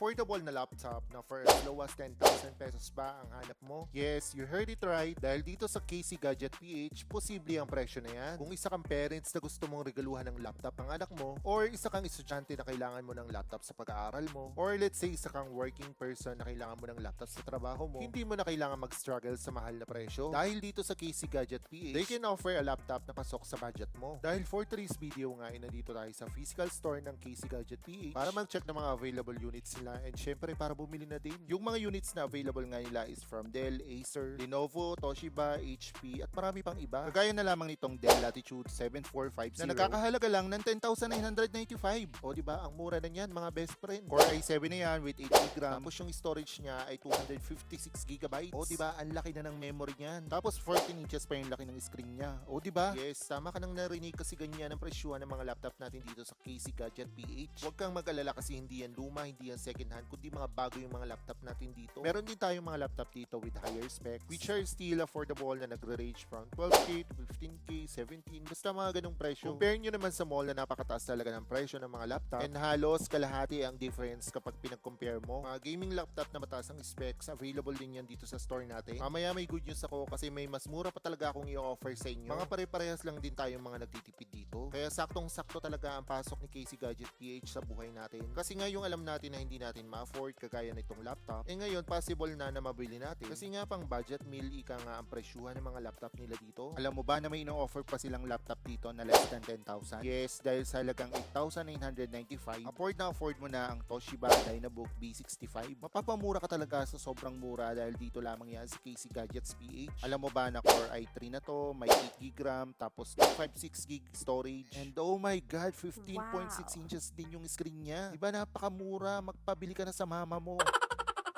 affordable na laptop na for as low as 10,000 pesos ba ang hanap mo? Yes, you heard it right. Dahil dito sa KC Gadget PH, posible ang presyo na yan. Kung isa kang parents na gusto mong regaluhan ng laptop ang anak mo, or isa kang estudyante na kailangan mo ng laptop sa pag-aaral mo, or let's say isa kang working person na kailangan mo ng laptop sa trabaho mo, hindi mo na kailangan mag-struggle sa mahal na presyo. Dahil dito sa KC Gadget PH, they can offer a laptop na pasok sa budget mo. Dahil for today's video nga, nandito tayo sa physical store ng KC Gadget PH para mag-check ng mga available units nila, and syempre para bumili na din. Yung mga units na available nga nila is from Dell, Acer, Lenovo, Toshiba, HP at marami pang iba. Kagaya na lamang nitong Dell Latitude 7450 na nagkakahalaga lang ng 10,995. O diba, ang mura na niyan mga best friend. Core i7 na yan with 8GB RAM. Tapos yung storage niya ay 256GB. O diba, ang laki na ng memory niyan. Tapos 14 inches pa yung laki ng screen niya. O diba? Yes, tama ka nang narinig kasi ganyan ang presyuhan ng mga laptop natin dito sa KC Gadget PH. Huwag kang mag-alala kasi hindi yan luma, hindi yan second hand, kundi mga bago yung mga laptop natin dito. Meron din tayong mga laptop dito with higher specs, which are still affordable na nagre-range from 12K to 15K, 17, basta mga ganung presyo. Compare nyo naman sa mall na napakataas talaga ng presyo ng mga laptop, and halos kalahati ang difference kapag pinag-compare mo. Mga gaming laptop na mataas ang specs, available din yan dito sa store natin. Mamaya may good news ako kasi may mas mura pa talaga akong i-offer sa inyo. Mga pare-parehas lang din tayong mga nagtitipid dito. Kaya saktong-sakto talaga ang pasok ni KC Gadget PH sa buhay natin. Kasi nga yung alam natin na hindi natin ma-afford kagaya nitong laptop, ngayon possible na mabili natin. Kasi nga pang budget meal, ika nga ang presyuhan ng mga laptop nila dito. Alam mo ba na may ino-offer pa silang laptop dito na less than 10,000? Yes, dahil sa halagang 8,995, afford mo na ang Toshiba Dynabook B65. Mapapamura ka talaga sa sobrang mura dahil dito lamang yan sa KC Gadgets PH. Alam mo ba na Core i3 na to, may 8GB RAM, tapos 256GB storage, and oh my god, 15.6 inches din yung screen niya. Diba napakamura, magpabili ka na sa mama mo.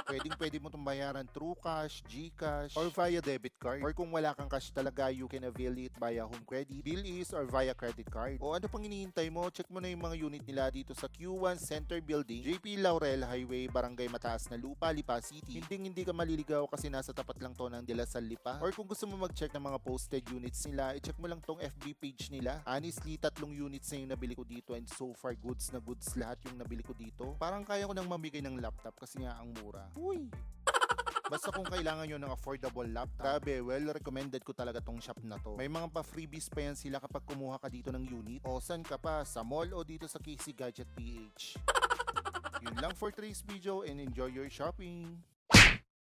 Pwede mo itong bayaran through cash, GCash, or via debit card. Or kung wala kang cash talaga, you can avail it via home credit, Bilis, or via credit card. O ano pang hinihintay mo? Check mo na yung mga unit nila dito sa Q1 Center Building, JP Laurel Highway, Barangay Mataas na Lupa, Lipa City. Hindi ka maliligaw kasi nasa tapat lang to ng De La Salle, Lipa. Or kung gusto mo mag-check ng mga posted units nila, i-check mo lang tong FB page nila. Honestly, 3 units na yung nabili ko dito, and so far goods na goods lahat yung nabili ko dito. Parang kaya ko nang mamigay ng laptop kasi nga ang mura. Uy! Basta kung kailangan nyo ng affordable laptop, grabe, well recommended ko talaga tong shop na to. May mga pa-freebies pa yan sila kapag kumuha ka dito ng unit. O saan ka pa? Sa mall o dito sa KC Gadget PH? Yun lang for today's video, and enjoy your shopping!